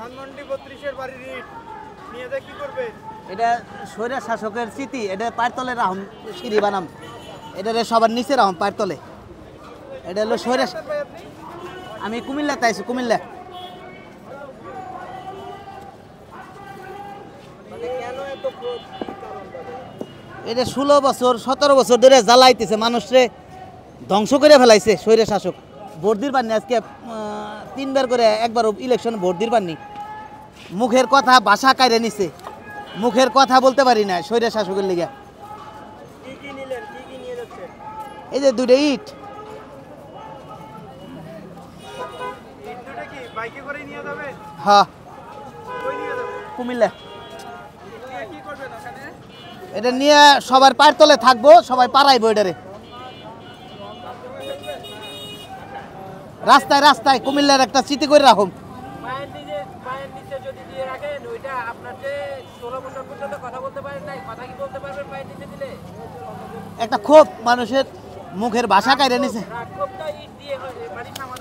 ধানমন্ডি 32 এর বাড়ির ইট নিয়ে যা কি করবে? এটা স্বৈরা শাসকের স্মৃতি, এটা পায়ের তলে রাখুন, সিঁড়ি বানাম, এটা সবার নিচে রাখুন পায়ের তলে। এটা হলো স্বৈরা। ভাই আপনি আমি কুমিল্লাতে আইছি, কুমিল্লা। মানে কেন এত ক্রোধ, কি কারণ তাদের? এটা 16 বছর 17 বছর ধরে জ্বালাইতেছে, মানুষরে ধ্বংস করে ফেলাইছে স্বৈরা শাসক। ভোট দির পাননি আজকে 3বার করে, একবারও ইলেকশন ভোট দির পাননি। মুখের কথা ভাষা কাইরে নিছে, মুখের কথা বলতে পারি না স্বৈরা শাসকের লিগে। কি কি নিলেন, কি কি নিয়ে যাচ্ছেন? এই যে 2টা ইট, ইট দুটো কি বাইকে করে নিয়ে যাবে? হ্যাঁ, কই নিয়ে যাবে? কুমিল্লা। ইট নিয়ে কি করবেন ওখানে? এটা নিয়ে সবার পায়ের তলে থাকবো, সবাই পারাইবো এটারে রাস্তায় রাস্তায়। কুমিল্লার একটা স্মৃতি করে রাখুন। পায়ের নিচে যদি দিয়ে রাখেন, ওইটা আপনার যে 16 বছর পর্যন্ত কথা বলতে পারেন নাই, কথা কি বলতে পারবেন পায়ের নিচে দিলে? একটা ক্ষোভ মানুষের মুখের ভাষা কাইরে নিছে। রাক্ষসটা ইট দিয়ে বাড়ি সামাল